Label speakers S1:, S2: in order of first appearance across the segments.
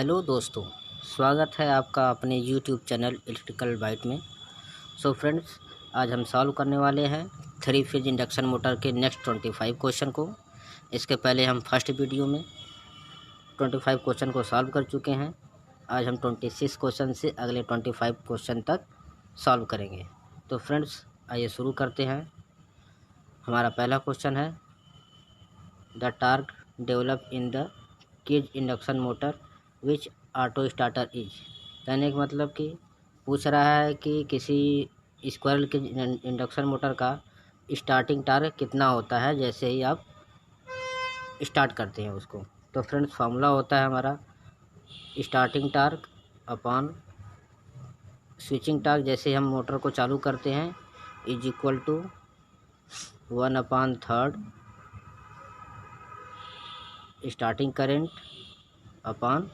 S1: Hello दोस्तों, स्वागत है आपका अपने यूट्यूब चैनल इलेक्ट्रिकल बाइट में। सो फ्रेंड्स, आज हम सॉल्व करने वाले हैं 3 फेज इंडक्शन मोटर के नेक्स्ट 25 क्वेश्चन को। इसके पहले हम फर्स्ट वीडियो में 25 क्वेश्चन को सॉल्व कर चुके हैं। आज हम 26 क्वेश्चन से अगले 25 क्वेश्चन तक सॉल्व करेंगे। तो फ्रेंड्स, आइए शुरू करते हैं। हमारा पहला क्वेश्चन है, the torque develop in the cage induction motor which auto starter is. कहने का मतलब कि पूछ रहा है कि किसी स्क्वायरल के इंडक्शन मोटर का स्टार्टिंग टार्क कितना होता है जैसे ही आप स्टार्ट करते हैं उसको। तो फ्रेंड्स, फार्मूला होता है हमारा starting torque upon switching torque जैसे ही हम मोटर को चालू करते हैं is equal to 1/3 starting current upon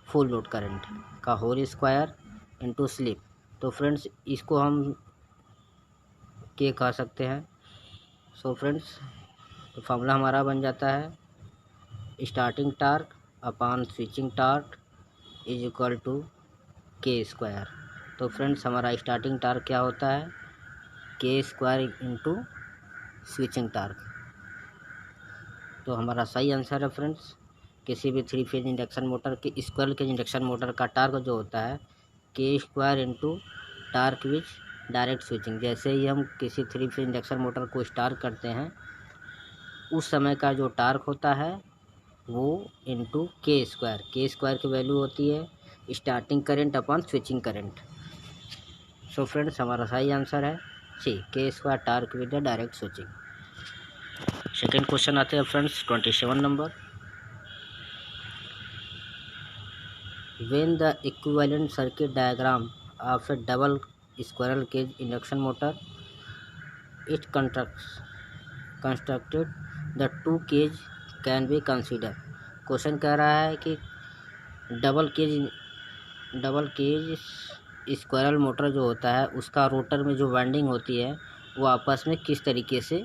S1: full load current का होल स्क्वायर इनटू स्लिप। तो फ्रेंड्स, इसको हम के कह सकते हैं। सो फ्रेंड्स, तो फार्मूला हमारा बन जाता है starting torque upon switching torque is equal to K square. तो फ्रेंड्स, हमारा स्टार्टिंग टार्क क्या होता है, के स्क्वायर इंटू स्विचिंग टार्क। तो हमारा सही आंसर है फ्रेंड्स। किसी भी 3 फेज इंडक्शन मोटर के स्क्वायर के इंडक्शन मोटर का टार्क जो होता है के स्क्वायर इंटू टार्क विच डायरेक्ट स्विचिंग। जैसे ही हम किसी 3 फेज इंडक्शन मोटर को स्टार्ट करते हैं उस समय का जो टार्क होता है वो इंटू के स्क्वायर की वैल्यू होती है starting current upon switching current. So friends, हमारा सही आंसर है सी, के square torque with the direct switching. Second question आते हैं friends 27 number. When the equivalent circuit diagram of a double squirrel cage induction motor is constructed, the two cage can be considered। Question कह रहा है कि double cage squirrel motor जो होता है उसका रोटर में जो वाइंडिंग होती है वो आपस में किस तरीके से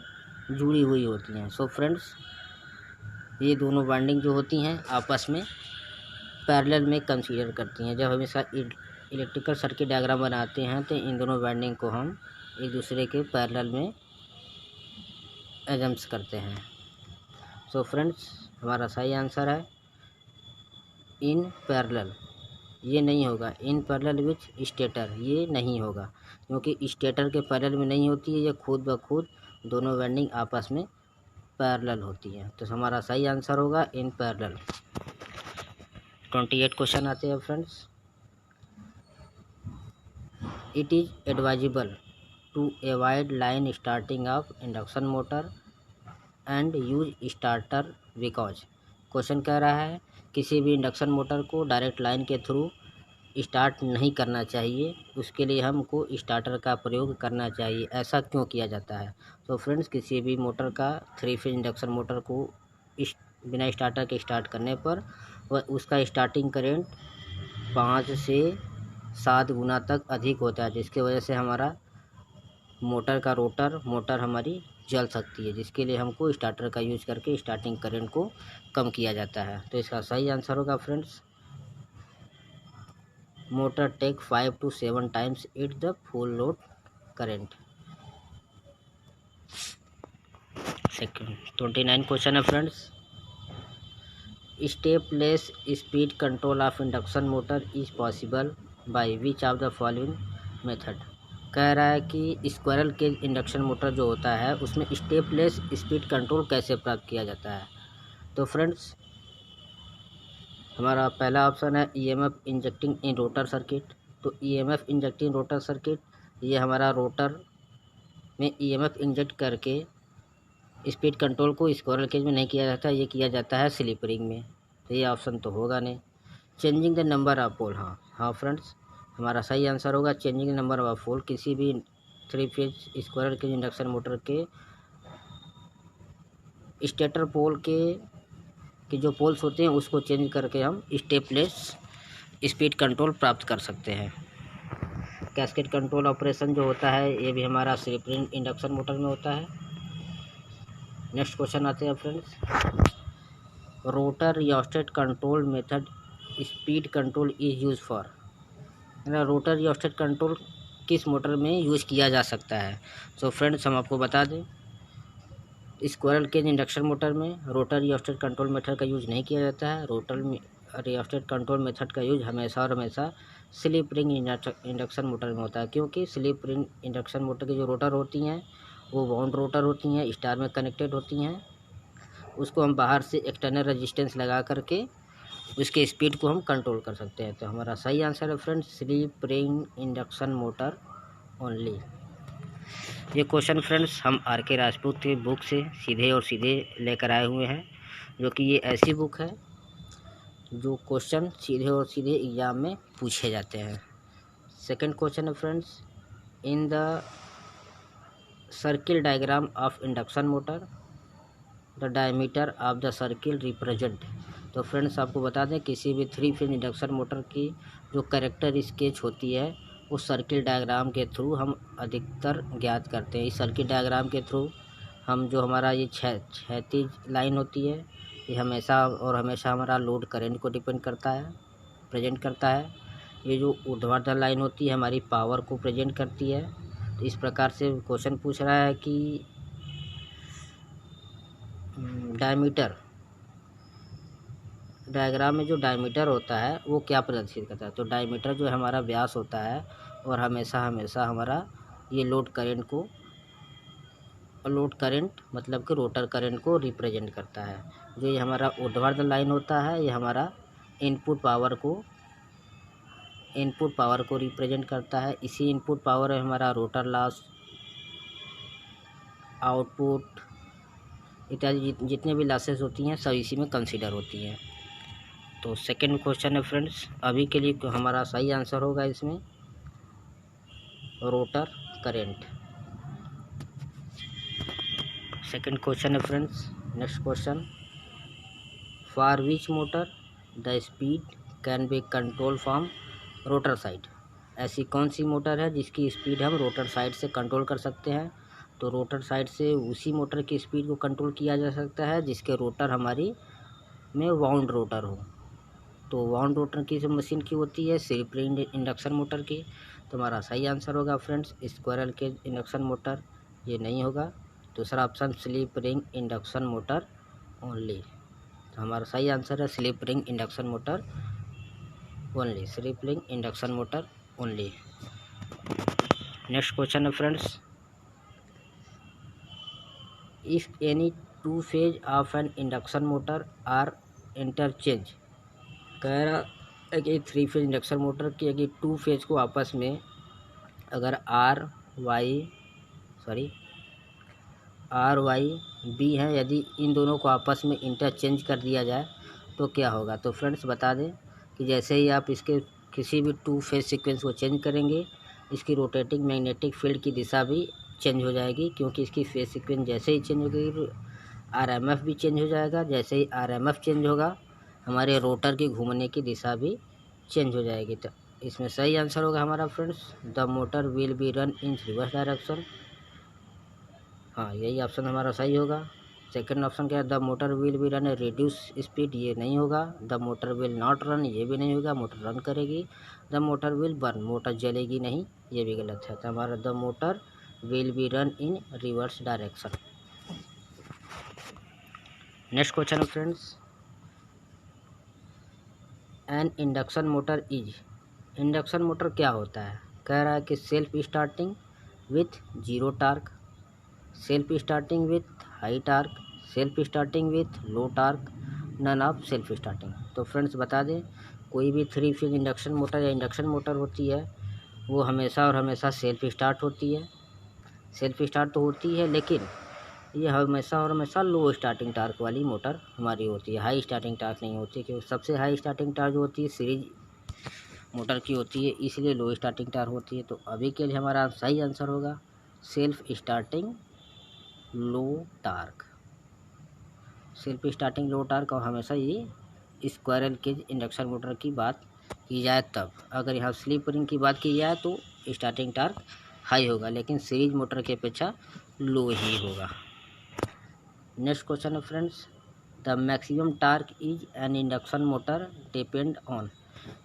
S1: जुड़ी हुई होती हैं। सो फ्रेंड्स, ये दोनों वाइंडिंग जो होती हैं आपस में पैरेलल में कंसीडर करती हैं। जब हमेशा इलेक्ट्रिकल सर्किट डायग्राम बनाते हैं तो इन दोनों वाइंडिंग को हम एक दूसरे के पैरेलल में एजम्स करते हैं। सो फ्रेंड्स, हमारा सही आंसर है इन पैरेलल। ये नहीं होगा, इन पैरेलल विच स्टेटर, ये नहीं होगा क्योंकि स्टेटर के पैरेलल में नहीं होती है, ये खुद ब खुद दोनों वाइंडिंग आपस में पैरेलल होती हैं। तो हमारा सही आंसर होगा इन पैरेलल। 28 क्वेश्चन आते हैं friends. It is advisable to avoid line starting of induction motor and use starter because. Question कह रहा है किसी भी इंडक्शन मोटर को डायरेक्ट लाइन के थ्रू स्टार्ट नहीं करना चाहिए, उसके लिए हमको स्टार्टर का प्रयोग करना चाहिए। ऐसा क्यों किया जाता है? तो फ्रेंड्स, किसी भी मोटर का 3 फेज इंडक्शन मोटर को बिना स्टार्टर के स्टार्ट करने पर वह उसका स्टार्टिंग करेंट 5 से 7 गुना तक अधिक होता है, जिसकी वजह से हमारा मोटर हमारी जल सकती है, जिसके लिए हमको स्टार्टर का यूज करके स्टार्टिंग करंट को कम किया जाता है। तो इसका सही आंसर होगा friends, motor take 5 to 7 times it the full load current. Second 29 question है friends. Stepless speed control of induction motor is possible by which of the following method. कह रहा है कि स्क्वायरल के इंडक्शन मोटर जो होता है उसमें स्टेपलेस स्पीड कंट्रोल कैसे प्राप्त किया जाता है। तो फ्रेंड्स, हमारा पहला ऑप्शन है ईएमएफ इंजेक्टिंग इन रोटर सर्किट। तो ईएमएफ इंजेक्टिंग रोटर सर्किट, ये हमारा रोटर में ईएमएफ इंजेक्ट करके स्पीड कंट्रोल को स्क्वायरल केज में नहीं किया जाता, ये किया जाता है स्लिप रिंग में। तो ये ऑप्शन तो होगा नहीं। चेंजिंग द नंबर ऑफ पोल, हाँ फ्रेंड्स, हमारा सही आंसर होगा चेंजिंग नंबर ऑफ पोल। किसी भी 3 phase squirrel cage induction motor के स्टेटर पोल के जो पोल्स होते हैं उसको चेंज करके हम स्टेपलेस स्पीड कंट्रोल प्राप्त कर सकते हैं। कैस्केड कंट्रोल ऑपरेशन जो होता है ये भी हमारा स्लिप रिंग इंडक्शन मोटर में होता है। नेक्स्ट क्वेश्चन आते हैं friends. Rotor rheostat control method speed control is use for, rotor rheostat control किस मोटर में यूज किया जा सकता है। सो फ्रेंड्स हम आपको बता दें, स्क्विरल केज इंडक्शन मोटर में रोटर रियोस्टेट कंट्रोल मेथड का यूज नहीं किया जाता है। रोटर रियोस्टेट कंट्रोल मेथड का यूज हमेशा और हमेशा स्लिप रिंग इंडक्शन मोटर में होता है, क्योंकि स्लिप रिंग इंडक्शन मोटर की जो रोटर होती हैं वो वाउंड रोटर होती हैं, स्टार में कनेक्टेड होती हैं। उसको हम बाहर से एक्सटर्नल रेजिस्टेंस लगा करके उसके स्पीड को हम कंट्रोल कर सकते हैं। तो हमारा सही आंसर है friends slip ring induction motor only. ये क्वेश्चन फ्रेंड्स हम आर के राजपूत की बुक से सीधे और सीधे लेकर आए हुए हैं, जो कि ये ऐसी बुक है जो क्वेश्चन सीधे और सीधे एग्जाम में पूछे जाते हैं। सेकंड क्वेश्चन है friends, in the circle diagram of induction motor the diameter of the circle represent. तो फ्रेंड्स आपको बता दें, किसी भी 3 फेज इंडक्शन मोटर की जो कैरेक्टर स्केच होती है उस सर्किल डायग्राम के थ्रू हम अधिकतर ज्ञात करते हैं। इस सर्किल डायग्राम के थ्रू हम जो हमारा ये क्षैतिज लाइन होती है ये हमेशा और हमेशा हमारा लोड करंट को डिपेंड करता है, प्रेजेंट करता है। ये जो ऊर्ध्वाधर लाइन होती है हमारी पावर को प्रेजेंट करती है। तो इस प्रकार से क्वेश्चन पूछ रहा है कि डायमीटर, डायग्राम में जो डायमीटर होता है वो क्या प्रदर्शित करता है। तो डायमीटर जो हमारा व्यास होता है और हमेशा हमेशा हमारा ये लोड करंट मतलब कि रोटर करंट को रिप्रेजेंट करता है। जो ये हमारा ऊर्ध्वाधर लाइन होता है ये हमारा इनपुट पावर को रिप्रेजेंट करता है। इसी इनपुट पावर है हमारा रोटर लॉस, आउटपुट इत्यादि जितने भी लॉसेस होती हैं सब इसी में कंसीडर होती हैं। तो सेकंड क्वेश्चन है फ्रेंड्स, अभी के लिए हमारा सही आंसर होगा इसमें रोटर करंट। सेकंड क्वेश्चन है friends, next question, for which motor the speed can be control from rotor side. ऐसी कौन सी मोटर है जिसकी स्पीड हम रोटर साइड से कंट्रोल कर सकते हैं। तो रोटर साइड से उसी मोटर की स्पीड को कंट्रोल किया जा सकता है जिसके रोटर हमारी में वाउंड रोटर हो। तो वाउंड रोटर की जो मशीन की होती है स्लिप रिंग इंडक्शन मोटर की। तो हमारा सही आंसर होगा friends squirrel cage induction motor, ये नहीं होगा। दूसरा option slip ring induction motor only. तो हमारा सही आंसर है slip ring induction motor only, slip ring induction motor only. Next question है friends, if any 2 phase of an induction motor are interchange. कह रहा है कि 3 फेज इंडक्शन मोटर की अगर 2 फेज को आपस में अगर आर वाई बी है, यदि इन दोनों को आपस में इंटरचेंज कर दिया जाए तो क्या होगा। तो फ्रेंड्स बता दें कि जैसे ही आप इसके किसी भी 2 फेज सीक्वेंस को चेंज करेंगे इसकी रोटेटिंग मैग्नेटिक फील्ड की दिशा भी चेंज हो जाएगी, क्योंकि इसकी फेज सीक्वेंस जैसे ही चेंज होगी आरएमएफ भी चेंज हो जाएगा। जैसे ही आरएमएफ चेंज होगा हमारे रोटर की घूमने की दिशा भी चेंज हो जाएगी। तो इसमें सही आंसर होगा हमारा friends the motor will be run in reverse direction. हाँ यही ऑप्शन हमारा सही होगा। सेकंड ऑप्शन क्या है, the motor will be run reduce speed, ये नहीं होगा। The motor will not run, ये भी नहीं होगा, मोटर रन करेगी। The motor will burn, motor जलेगी नहीं, ये भी गलत है। तो हमारा the motor will be run in reverse direction. Next question friends, an induction motor is. Induction motor क्या होता है। कह रहा है कि self starting with zero torque, self starting with high torque, self starting with low torque, none of self starting. तो friends बता दें, कोई भी 3 फेज इंडक्शन मोटर या इंडक्शन मोटर होती है वो हमेशा और हमेशा सेल्फ स्टार्ट होती है। सेल्फ स्टार्ट तो होती है लेकिन ये हमेशा और हमेशा लो स्टार्टिंग टार्क वाली मोटर हमारी होती है, हाई स्टार्टिंग टार्क नहीं होती, क्योंकि सबसे हाई स्टार्टिंग टार्क जो होती है सीरीज मोटर की होती है, इसलिए लो स्टार्टिंग टार्क होती है। तो अभी के लिए हमारा सही आंसर होगा सेल्फ स्टार्टिंग लो टार्क, सेल्फ स्टार्टिंग लो टार्क। और हमेशा ये स्क्वायरल केज इंडक्शन मोटर की बात की जाए तब, अगर यहाँ स्लिप रिंग की बात की जाए तो स्टार्टिंग टार्क हाई होगा, लेकिन सीरीज मोटर की अपेक्षा लो ही होगा। नेक्स्ट क्वेश्चन है friends, the maximum torque is an induction motor depend on.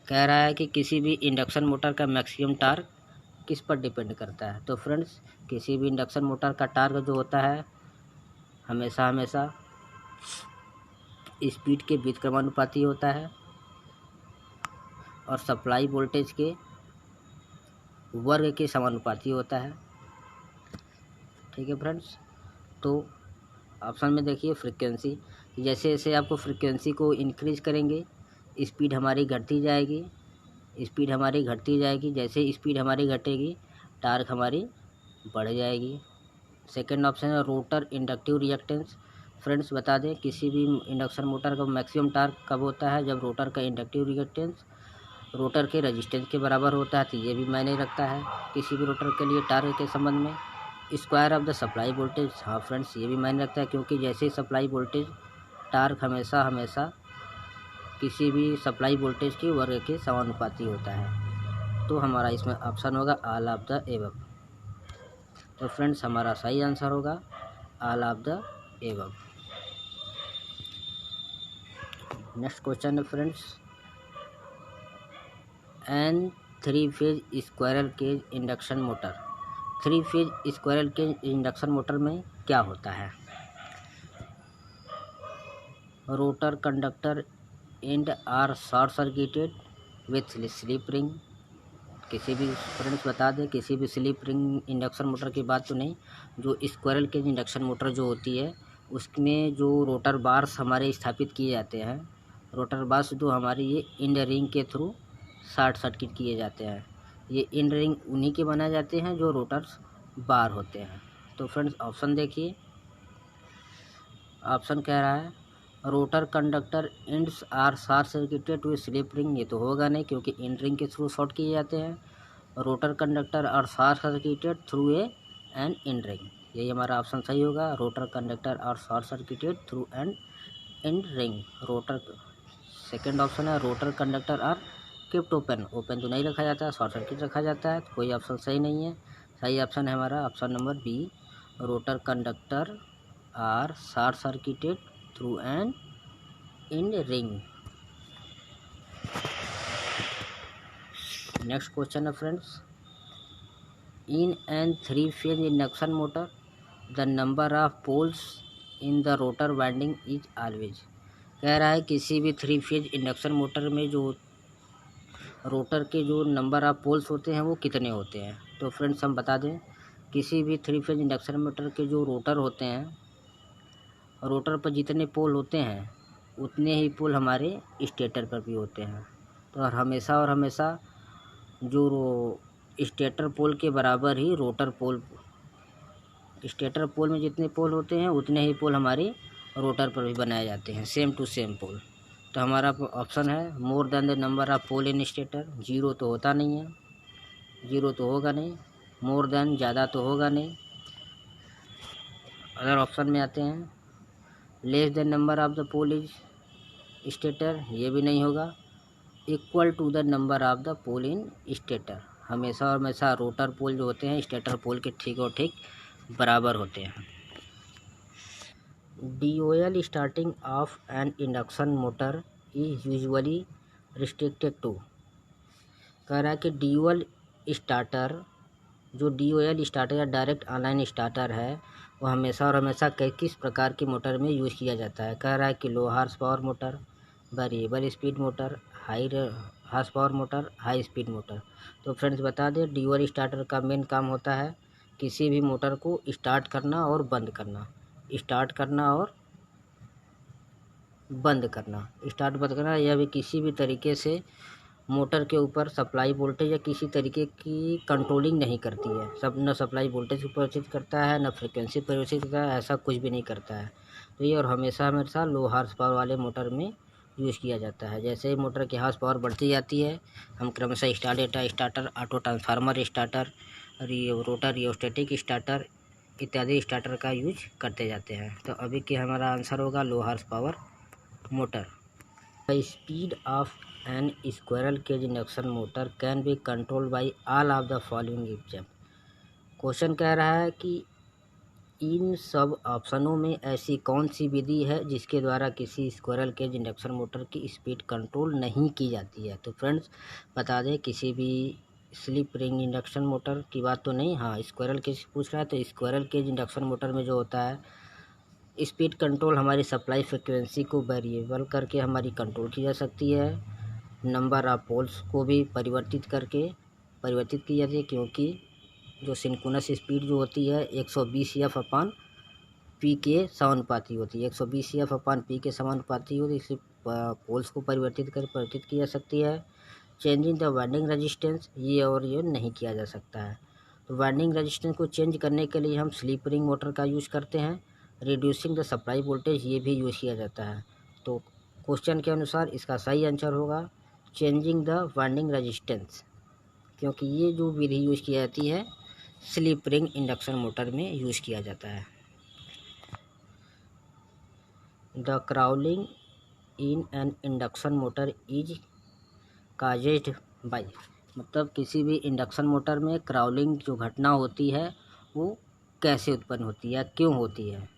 S1: कह रहा है कि किसी भी इंडक्शन मोटर का मैक्सिमम टार्क किस पर डिपेंड करता है। तो फ्रेंड्स, किसी भी इंडक्शन मोटर का टार्क जो होता है हमेशा स्पीड के व्युत्क्रमानुपाती होता है और सप्लाई वोल्टेज के वर्ग के समानुपाती होता है। ठीक है फ्रेंड्स, तो ऑप्शन में देखिए फ्रीक्वेंसी, जैसे जैसे आपको फ्रीक्वेंसी को इंक्रीज करेंगे स्पीड हमारी घटती जाएगी, जैसे स्पीड हमारी घटेगी टार्क हमारी बढ़ जाएगी। सेकेंड ऑप्शन है रोटर इंडक्टिव रिएक्टेंस। फ्रेंड्स बता दें, किसी भी इंडक्शन मोटर का मैक्सिमम टार्क कब होता है, जब रोटर का इंडक्टिव रिएक्टेंस रोटर के रेजिस्टेंस के बराबर होता है। तो ये भी मायने रखता है किसी भी रोटर के लिए टार्क के संबंध में। Square of the supply voltage, हाँ फ्रेंड्स ये भी मायने रखता है, क्योंकि जैसे सप्लाई वोल्टेज टार्क हमेशा किसी भी सप्लाई वोल्टेज के वर्ग के समानुपाती होता है। तो हमारा इसमें ऑप्शन होगा ऑल ऑफ द एबव। तो फ्रेंड्स हमारा सही आंसर होगा all of the above. Next question है friends, an 3 phase squirrel cage induction motor. 3 phase squirrel cage induction motor में क्या होता है। Rotor conductor end are short circuited with slip ring. किसी भी फ्रेंड्स बता दें, किसी भी स्लिप रिंग इंडक्शन मोटर की बात तो नहीं, जो स्क्वायरल केज इंडक्शन मोटर जो होती है उसमें जो रोटर बार्स हमारे स्थापित किए जाते हैं, रोटर बार्स जो हमारी ये इंड रिंग के थ्रू शॉर्ट सर्किट किए जाते हैं। ये इंड रिंग उन्हीं के बनाए जाते हैं जो रोटर्स बार होते हैं। तो फ्रेंड्स ऑप्शन देखिए, ऑप्शन कह रहा है rotor conductor ends are short circuited with slip ring. ये तो होगा नहीं, क्योंकि इंड रिंग के थ्रू शॉर्ट किए जाते हैं। Rotor conductor are short circuited through an end ring, यही हमारा ऑप्शन सही होगा। Rotor conductor are short circuited through an end ring. Rotor second option है rotor conductor are kept open. Open तो नहीं रखा जाता है, शॉर्ट सर्किट रखा जाता है, तो कोई ऑप्शन सही नहीं है। सही ऑप्शन है हमारा option number B, rotor conductor are short circuited through an end ring. Next question है friends, in an 3 phase induction motor the number of poles in the rotor winding is always. कह रहा है किसी भी 3 phase induction motor में जो rotor के जो नंबर ऑफ पोल्स होते हैं वो कितने होते हैं। तो फ्रेंड्स हम बता दें, किसी भी 3 फेज इंडक्शन मोटर के जो रोटर होते हैं, रोटर पर जितने पोल होते हैं उतने ही पोल हमारे स्टेटर पर भी होते हैं। तो हमेशा जो स्टेटर पोल के बराबर ही रोटर पोल, स्टेटर पोल में जितने पोल होते हैं उतने ही पोल हमारे रोटर पर भी बनाए जाते हैं, सेम टू सेम पोल। तो हमारा ऑप्शन है more than the number of pole in stator. Zero तो होता नहीं है, जीरो तो होगा नहीं, मोर देन ज़्यादा तो होगा नहीं। अगर ऑप्शन में आते हैं less than number of the pole is stator, ये भी नहीं होगा। Equal to the number of the pole in stator, हमेशा रोटर पोल जो होते हैं स्टेटर पोल के ठीक और ठीक बराबर होते हैं। DOL starting of an induction motor is usually restricted to. कह रहा है कि DOL स्टार्टर, जो DOL स्टार्टर या डायरेक्ट ऑनलाइन स्टार्टर है वो हमेशा किस प्रकार की मोटर में यूज़ किया जाता है। कह रहा है कि low horse power motor, variable speed motor, high horse power motor, high speed motor. तो फ्रेंड्स बता दें, DOL स्टार्टर का मेन काम होता है किसी भी मोटर को स्टार्ट करना और बंद करना, स्टार्ट करना और बंद करना, स्टार्ट बंद करना। यह भी किसी भी तरीके से मोटर के ऊपर सप्लाई वोल्टेज या किसी तरीके की कंट्रोलिंग नहीं करती है। सब न सप्लाई वोल्टेज को परिवर्तित करता है, न फ्रिक्वेंसी परिवर्तित करता है, ऐसा कुछ भी नहीं करता है। तो ये और हमेशा लो हार्स पावर वाले मोटर में यूज़ किया जाता है। जैसे ही मोटर की हार्स पावर बढ़ती जाती है हम क्रमशः starter, auto transformer starter, rotor rheostatic starter इत्यादि स्टार्टर का यूज करते जाते हैं। तो अभी के हमारा आंसर होगा low horse power motor. The speed of an squirrel cage induction motor can be controlled by all of the following step. Question कह रहा है कि इन सब ऑप्शनों में ऐसी कौन सी विधि है जिसके द्वारा किसी स्क्विरल केज इंडक्शन मोटर की स्पीड कंट्रोल नहीं की जाती है? तो फ्रेंड्स बता दें, किसी भी स्लिप रिंग इंडक्शन मोटर की बात तो नहीं, हाँ स्क्विरल केज पूछ रहा है। तो स्क्विरल केज इंडक्शन मोटर में जो होता है स्पीड कंट्रोल, हमारी सप्लाई फ्रिक्वेंसी को वेरिएबल करके हमारी कंट्रोल की जा सकती है। नंबर ऑफ पोल्स को भी परिवर्तित की जाती है, क्योंकि जो सिंक्रोनस स्पीड जो होती है 120 एफ अपान पी के समानुपाती होती है, 120 एफ अपान पी के समानुपाती होती है, इसलिए पोल्स को परिवर्तित की जा सकती है। चेंजिंग द वाइंडिंग रेजिस्टेंस, ये नहीं किया जा सकता है। तो वाइंडिंग रेजिस्टेंस को चेंज करने के लिए हम स्लिप रिंग मोटर का यूज़ करते हैं। रिड्यूसिंग द सप्लाई वोल्टेज, ये भी यूज़ किया जाता है। तो क्वेश्चन के अनुसार इसका सही आंसर होगा चेंजिंग द वाइंडिंग रेजिस्टेंस, क्योंकि ये जो विधि यूज़ की जाती है स्लिप रिंग इंडक्शन मोटर में यूज़ किया जाता है। The crawling in an induction motor is caused by, मतलब किसी भी इंडक्शन मोटर में क्राउलिंग जो घटना होती है वो कैसे उत्पन्न होती है, क्यों होती है?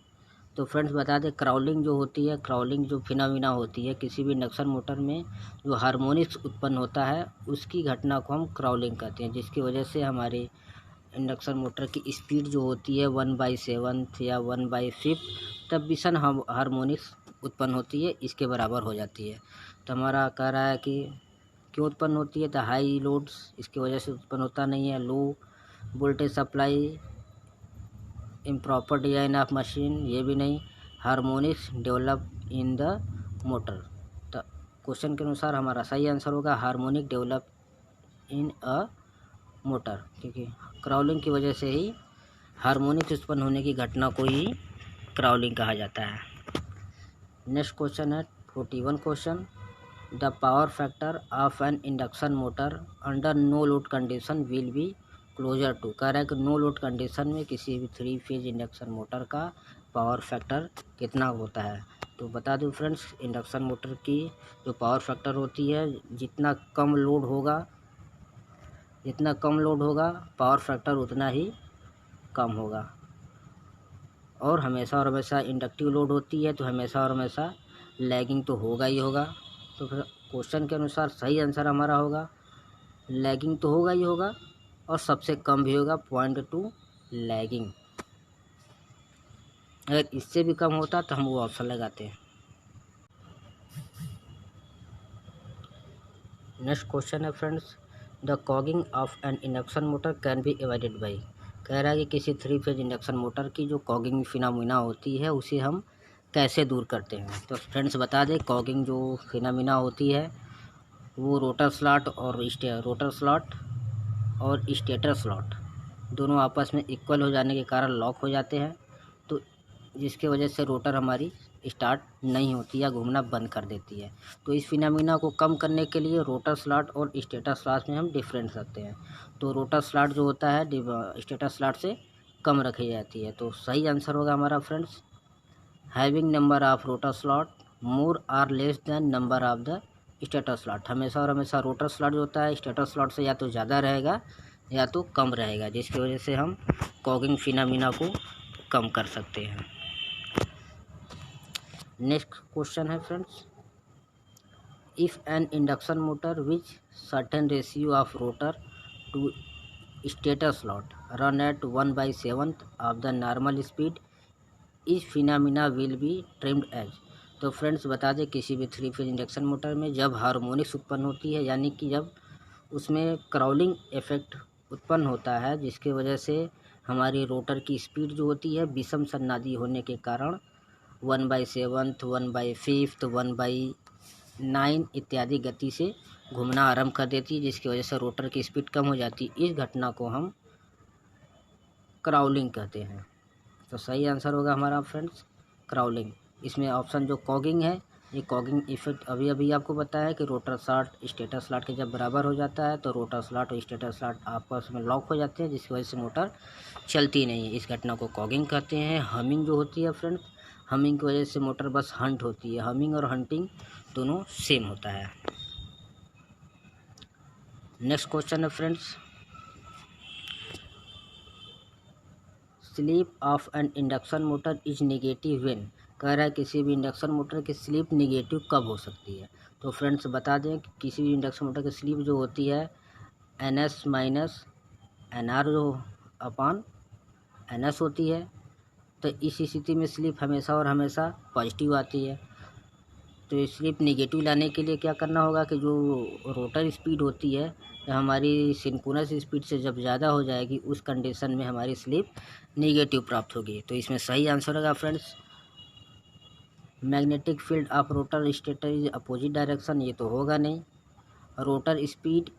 S1: तो फ्रेंड्स बता दें, क्राउलिंग जो होती है, क्राउलिंग जो फिनोमिना होती है किसी भी इंडक्शन मोटर में, जो हार्मोनिक्स उत्पन्न होता है उसकी घटना को हम क्राउलिंग कहते हैं, जिसकी वजह से हमारे इंडक्शन मोटर की स्पीड जो होती है 1/7 या 1/5 तब विषम हार्मोनिक्स उत्पन्न होती है, इसके बराबर हो जाती है। तो हमारा कह रहा है कि क्यों उत्पन्न होती है? तो हाई लोड्स इसकी वजह से उत्पन्न होता नहीं है, low voltage supply, improper design of machine, ये भी नहीं, harmonics develop in the motor. तो क्वेश्चन के अनुसार हमारा सही आंसर होगा harmonic develop in a motor, क्योंकि क्राउलिंग की वजह से ही हार्मोनिक्स उत्पन्न होने की घटना को ही क्राउलिंग कहा जाता है। नेक्स्ट क्वेश्चन है 41 question, the power factor of an induction motor under no load condition will be closer to, कह रहा है कि नो लोड कंडीशन में किसी भी 3 फेज इंडक्शन मोटर का पावर फैक्टर कितना होता है? तो बता दूं फ्रेंड्स, इंडक्शन मोटर की जो पावर फैक्टर होती है, जितना कम लोड होगा पावर फैक्टर उतना ही कम होगा। और हमेशा इंडक्टिव लोड होती है तो हमेशा लैगिंग तो होगा ही होगा। तो फिर क्वेश्चन के अनुसार सही आंसर हमारा होगा लैगिंग तो होगा ही होगा, और सबसे कम भी होगा 0.2 लैगिंग। अगर इससे भी कम होता तो हम वो ऑप्शन लगाते हैं। नेक्स्ट क्वेश्चन है friends, the cogging of an induction motor can be avoided by, कह रहा है कि किसी 3 फेज इंडक्शन मोटर की जो कॉगिंग फिनोमिना होती है उसे हम कैसे दूर करते हैं? तो फ्रेंड्स बता दें, कॉगिंग जो फिनोमिना होती है वो रोटर स्लॉट और स्टेटर स्लॉट दोनों आपस में इक्वल हो जाने के कारण लॉक हो जाते हैं, तो जिसके वजह से रोटर हमारी स्टार्ट नहीं होती या घूमना बंद कर देती है। तो इस फिनोमिना को कम करने के लिए रोटर स्लॉट और स्टेटर स्लॉट में हम डिफरेंस रखते हैं। तो रोटर स्लॉट जो होता है स्टेटर स्लॉट से कम रखी जाती है। तो सही आंसर होगा हमारा friends having number of rotor slot more are less than number of the stator slot, हमेशा रोटर स्लॉट जो होता है स्टेटर स्लॉट से या तो ज़्यादा रहेगा या तो कम रहेगा, जिसकी वजह से हम कॉगिंग फिनोमिना को कम कर सकते हैं। नेक्स्ट क्वेश्चन है friends, if an induction motor which certain ratio of rotor to stator slot run at 1/7 of the normal speed इस phenomena will be termed as. तो फ्रेंड्स बता दें, किसी भी 3 फेज इंडक्शन मोटर में जब हार्मोनिक्स उत्पन्न होती है, यानी कि जब उसमें क्राउलिंग इफेक्ट उत्पन्न होता है, जिसकी वजह से हमारी रोटर की स्पीड जो होती है विषम सन्नादी होने के कारण 1/7, 1/5, 1/9 इत्यादि गति से घूमना आरंभ कर देती है, जिसकी वजह से रोटर की स्पीड कम हो जाती है। इस घटना को हम क्राउलिंग कहते हैं। तो सही आंसर होगा हमारा फ्रेंड्स क्राउलिंग। इसमें ऑप्शन जो कॉगिंग है, ये कॉगिंग इफेक्ट अभी आपको बताया कि रोटर स्लॉट स्टेटर स्लॉट के जब बराबर हो जाता है तो रोटर स्लॉट और स्टेटर स्लॉट आपस में लॉक हो जाते हैं, जिसकी वजह से मोटर चलती नहीं है। इस घटना को कॉगिंग कहते हैं। हमिंग जो होती है फ्रेंड्स, हमिंग की वजह से मोटर बस हंट होती है। हमिंग और हंटिंग दोनों सेम होता है। नेक्स्ट क्वेश्चन है friends, sleep of an induction motor is negative when. कह रहा है किसी भी इंडक्शन मोटर की स्लीप नेगेटिव कब हो सकती है। तो फ्रेंड्स बता दें कि किसी भी इंडक्शन मोटर की स्लीप जो होती है NS माइनस NR जो अपान NS होती है। तो इस स्थिति में स्लीप हमेशा और हमेशा पॉजिटिव आती है। तो स्लीप नेगेटिव लाने के लिए क्या करना होगा कि जो रोटर स्पीड होती है हमारी सिंक्रोनस स्पीड से जब ज़्यादा हो जाएगी उस कंडीशन में हमारी स्लीप नेगेटिव प्राप्त होगी। तो इसमें सही आंसर होगा friends magnetic field of rotor stator is opposite direction. ये तो होगा नहीं। Rotor speed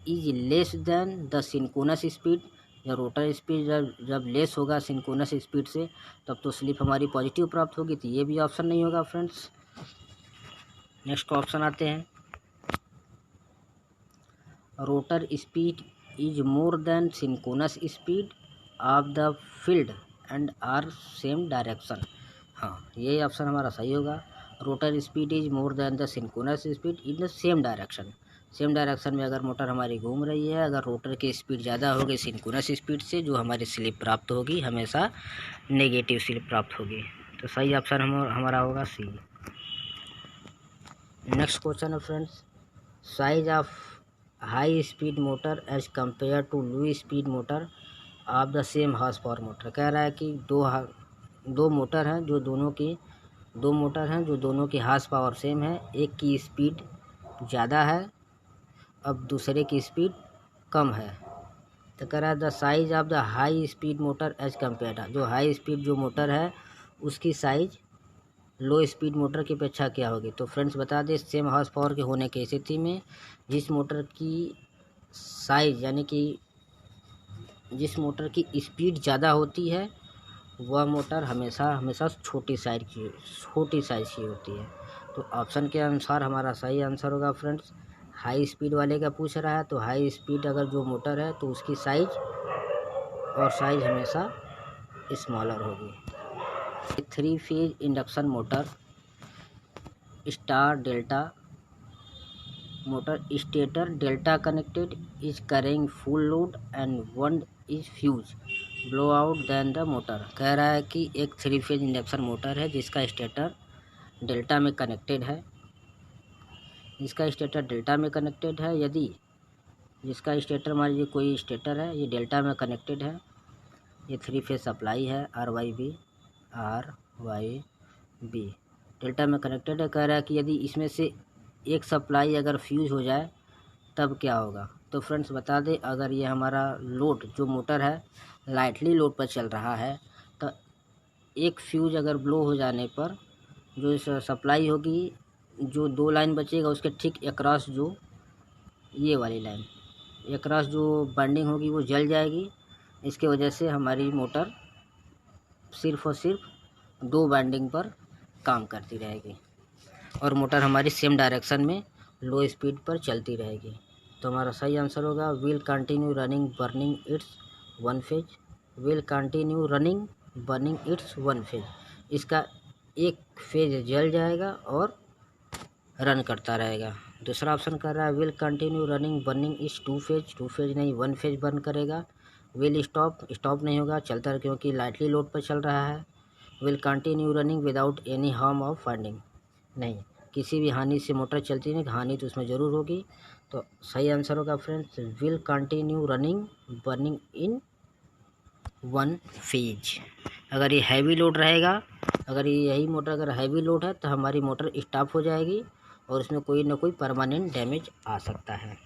S1: is less than the synchronous speed. जब रोटर स्पीड जब लेस होगा सिंक्रोनस स्पीड से तब तो स्लीप हमारी पॉजिटिव प्राप्त होगी। तो ये भी ऑप्शन नहीं होगा फ्रेंड्स। नेक्स्ट ऑप्शन आते हैं rotor speed is more than synchronous speed of the field and are same direction. हाँ, ये ऑप्शन हमारा सही होगा। Rotor speed is more than the synchronous speed in the same direction. Same direction में अगर motor हमारी घूम रही है, अगर रोटर की स्पीड ज़्यादा होगी सिंक्रोनस स्पीड से, जो हमारी स्लिप प्राप्त होगी हमेशा नेगेटिव स्लिप प्राप्त होगी। तो सही ऑप्शन हमारा होगा सी। नेक्स्ट क्वेश्चन है friends size of high speed motor as compare to low speed motor of the same horse power motor. कह रहा है कि दो मोटर हैं जो दोनों की हॉर्स पावर सेम है। एक की स्पीड ज़्यादा है, अब दूसरे की स्पीड कम है। तो कह रहा है the size of the high speed motor as compare. जो हाई स्पीड जो मोटर है उसकी साइज लो स्पीड मोटर की अपेक्षा क्या होगी। तो फ्रेंड्स बता दें सेम हॉर्स पावर के होने की स्थिति में जिस मोटर की साइज यानी कि जिस मोटर की स्पीड ज़्यादा होती है वह मोटर हमेशा छोटी साइज की होती है। तो ऑप्शन के अनुसार हमारा सही आंसर होगा फ्रेंड्स हाई स्पीड वाले का पूछ रहा है। तो हाई स्पीड अगर जो मोटर है तो उसकी साइज हमेशा स्मॉलर होगी। 3 phase induction motor star delta motor stator delta connected is carrying full load and one is fuse blow out then the motor. कह रहा है कि एक 3 फेज इंडक्शन मोटर है जिसका स्टेटर डेल्टा में कनेक्टेड है। यदि जिसका स्टेटर मान लीजिए कोई स्टेटर है ये डेल्टा में कनेक्टेड है, ये 3 फेज सप्लाई है RYB डेल्टा में कनेक्टेड है। कह रहा है कि यदि इसमें से एक सप्लाई अगर फ्यूज हो जाए तब क्या होगा। तो फ्रेंड्स बता दें अगर ये हमारा लोड जो मोटर है लाइटली लोड पर चल रहा है तो एक फ्यूज अगर ब्लो हो जाने पर जो सप्लाई होगी जो 2 लाइन बचेगा उसके ठीक अक्रॉस जो ये वाली लाइन अक्रॉस जो बर्निंग होगी वो जल जाएगी। इसके वजह से हमारी मोटर सिर्फ और सिर्फ 2 बाइंडिंग पर काम करती रहेगी और मोटर हमारी सेम डायरेक्शन में लो स्पीड पर चलती रहेगी। तो हमारा सही आंसर होगा will continue running burning it's one phase. इसका एक फेज जल जाएगा और रन करता रहेगा। दूसरा ऑप्शन कर रहा है will continue running burning it's two phase नहीं 1 फेज बर्न करेगा। विल स्टॉप नहीं होगा चलता है क्योंकि लाइटली लोड पर चल रहा है। Will continue running without any harm of finding नहीं, किसी भी हानि से मोटर चलती नहीं, हानि तो उसमें ज़रूर होगी। तो सही आंसर होगा friends will continue running burning in 1 phase. अगर ये हैवी लोड रहेगा, अगर यही मोटर अगर हैवी लोड है तो हमारी मोटर स्टॉप हो जाएगी और उसमें कोई ना कोई परमानेंट डैमेज आ सकता है।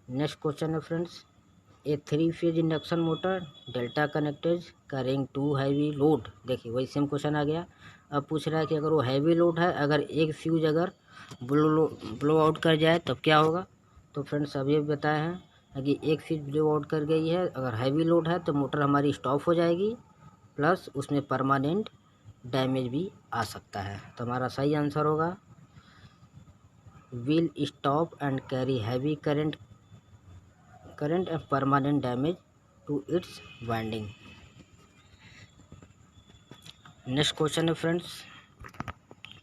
S1: नेक्स्ट क्वेश्चन है friends A 3 phase induction motor delta connected carrying 2 heavy load. देखिए वही सेम क्वेश्चन आ गया। अब पूछ रहा है कि अगर वो हैवी लोड है अगर एक फ्यूज अगर ब्लो आउट कर जाए तब क्या होगा। तो फ्रेंड्स अभी बताए हैं कि एक फ्यूज ब्लो आउट कर गई है, अगर हैवी लोड है तो मोटर हमारी स्टॉप हो जाएगी प्लस उसमें परमानेंट डैमेज भी आ सकता है। तो हमारा सही आंसर होगा will stop and carry heavy current and permanent damage to its winding. Next question है फ्रेंड्स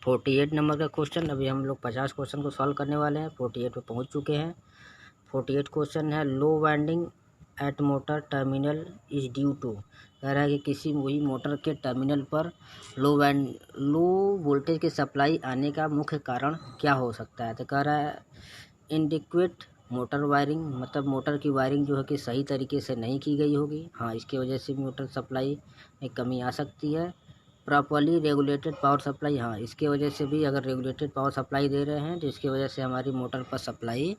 S1: 48 नंबर का क्वेश्चन। अभी हम लोग 50 क्वेश्चन को सॉल्व करने वाले हैं, 48 पे पहुंच चुके हैं। 48 क्वेश्चन है low winding at motor terminal is due to, कह रहा है कि किसी वही मोटर के टर्मिनल पर लो वोल्टेज की सप्लाई आने का मुख्य कारण क्या हो सकता है। तो कह रहा है इनएडिक्वेट मोटर वायरिंग, मतलब मोटर की वायरिंग जो है कि सही तरीके से नहीं की गई होगी, हाँ इसकी वजह से मोटर सप्लाई में कमी आ सकती है। प्रॉपरली रेगुलेटेड पावर सप्लाई, हाँ इसके वजह से भी अगर रेगुलेटेड पावर सप्लाई दे रहे हैं तो इसकी वजह से हमारी मोटर पर सप्लाई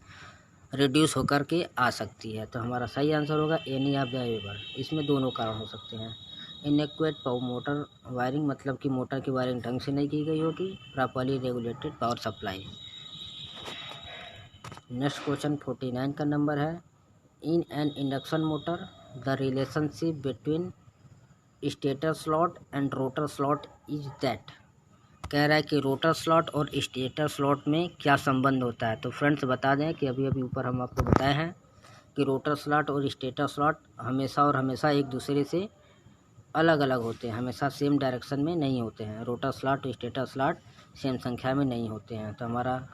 S1: रिड्यूस होकर के आ सकती है। तो हमारा सही आंसर होगा एनी ऑफ द अबव। इसमें दोनों कारण हो सकते हैं। इनएक्वेट मोटर वायरिंग मतलब कि मोटर की वायरिंग ढंग से नहीं की गई होगी, properly regulated power supply. Next question 49 का नंबर है, इन an induction motor the relationship between stator slot and rotor slot is that, कह रहा है कि रोटर स्लॉट और स्टेटर स्लॉट में क्या संबंध होता है। तो फ्रेंड्स बता दें कि अभी अभी ऊपर हम आपको बताए हैं कि रोटर स्लॉट और स्टेटर स्लॉट हमेशा और हमेशा एक दूसरे से अलग अलग होते हैं, हमेशा सेम डायरेक्शन में नहीं होते हैं। रोटर स्लॉट और स्टेटर स्लॉट सेम संख्या में नहीं होते हैं। तो हमारा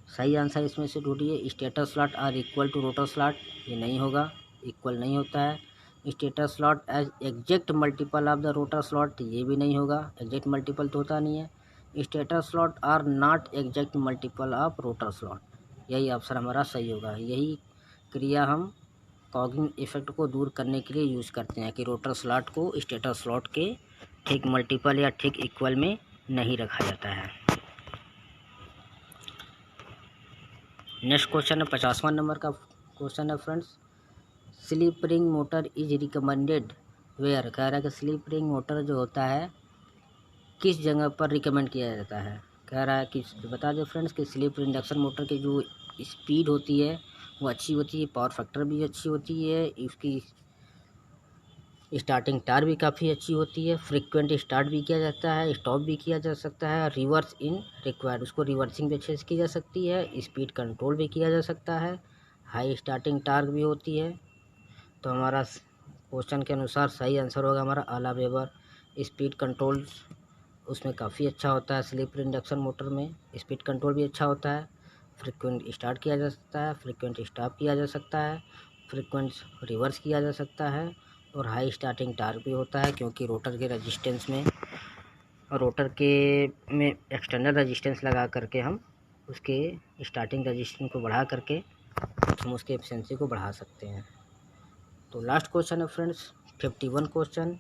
S1: सही आंसर इसमें से ढूंढिए, stator slot are equal to rotor slot, ये नहीं होगा, इक्वल नहीं होता है। Stator slot as exact multiple of the rotor slot, ये भी नहीं होगा, एग्जैक्ट मल्टीपल तो होता नहीं है। Stator slot are not exact multiple of rotor slot, यही ऑप्शन हमारा सही होगा। यही क्रिया हम कॉगिंग इफेक्ट को दूर करने के लिए यूज़ करते हैं कि रोटर स्लॉट को स्टेटर स्लॉट के ठीक मल्टीपल या ठीक इक्वल में नहीं रखा जाता है। नेक्स्ट क्वेश्चन है 50वां नंबर का क्वेश्चन है friends, slip ring motor is recommended where, कह रहा है कि स्लिप रिंग मोटर जो होता है किस जगह पर रिकमेंड किया जाता है। कह रहा है कि बता दें फ्रेंड्स कि स्लिप इंडक्शन मोटर की जो स्पीड होती है वो अच्छी होती है, पावर फैक्टर भी अच्छी होती है, इसकी स्टार्टिंग टार भी काफ़ी अच्छी होती है, फ्रीक्वेंट स्टार्ट भी किया जाता है, स्टॉप भी किया जा सकता है, रिवर्स इन रिक्वायर्ड, उसको रिवर्सिंग भी अच्छे से की जा सकती है, स्पीड कंट्रोल भी किया जा सकता है, हाई स्टार्टिंग टार्क भी होती है। तो हमारा क्वेश्चन के अनुसार सही आंसर होगा हमारा आला वेबर। स्पीड कंट्रोल उसमें काफ़ी अच्छा होता है, स्लिप इंडक्शन मोटर में स्पीड कंट्रोल भी अच्छा होता है, फ्रीक्वेंट स्टार्ट किया जा सकता है, फ्रीक्वेंट स्टॉप किया जा सकता है, फ्रीक्वेंट रिवर्स किया जा सकता है, और हाई स्टार्टिंग टार्क भी होता है, क्योंकि रोटर के रेजिस्टेंस में एक्सटर्नल रेजिस्टेंस लगा करके हम उसके स्टार्टिंग रेजिस्टेंस को बढ़ा करके हम उसके एफिशिएंसी को बढ़ा सकते हैं। तो लास्ट क्वेश्चन है friends 51 question,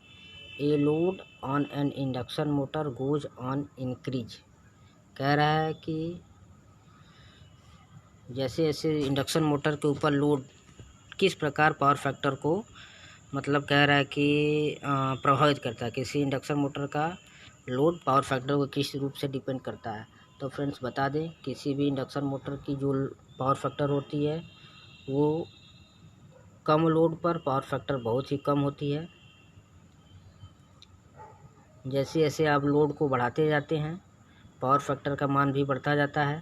S1: a load on an induction motor goes on increase, कह रहा है कि जैसे जैसे इंडक्शन मोटर के ऊपर लोड किस प्रकार पावर फैक्टर को मतलब कह रहा है कि प्रभावित करता है, किसी इंडक्शन मोटर का लोड पावर फैक्टर को किस रूप से डिपेंड करता है। तो फ्रेंड्स बता दें किसी भी इंडक्शन मोटर की जो पावर फैक्टर होती है वो कम लोड पर पावर फैक्टर बहुत ही कम होती है। जैसे जैसे आप लोड को बढ़ाते जाते हैं पावर फैक्टर का मान भी बढ़ता जाता है,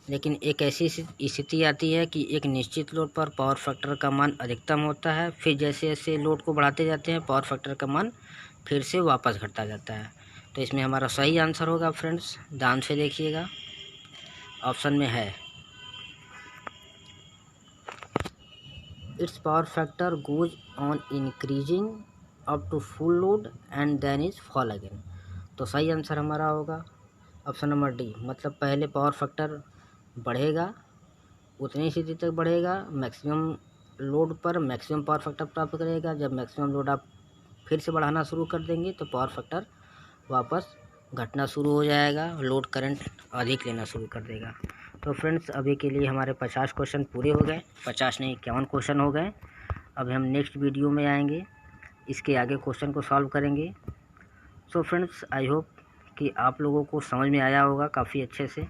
S1: लेकिन एक ऐसी स्थिति आती है कि एक निश्चित लोड पर पावर फैक्टर का मान अधिकतम होता है, फिर जैसे जैसे लोड को बढ़ाते जाते हैं पावर फैक्टर का मान फिर से वापस घटता जाता है। तो इसमें हमारा सही आंसर होगा फ्रेंड्स, ध्यान से देखिएगा, ऑप्शन में है its power factor goes on increasing up to full load and then is fall again. तो सही आंसर हमारा होगा ऑप्शन नंबर डी, मतलब पहले पावर फैक्टर बढ़ेगा, उतनी स्थिति तक बढ़ेगा, मैक्सिमम लोड पर मैक्सिमम पावर फैक्टर प्राप्त करेगा। जब मैक्सिमम लोड आप फिर से बढ़ाना शुरू कर देंगे तो पावर फैक्टर वापस घटना शुरू हो जाएगा, लोड करंट अधिक लेना शुरू कर देगा। तो फ्रेंड्स अभी के लिए हमारे 50 क्वेश्चन पूरे हो गए, 50 नहीं 51 क्वेश्चन हो गए। अब हम नेक्स्ट वीडियो में आएंगे, इसके आगे क्वेश्चन को सॉल्व करेंगे। सो फ्रेंड्स आई होप कि आप लोगों को समझ में आया होगा काफ़ी अच्छे से।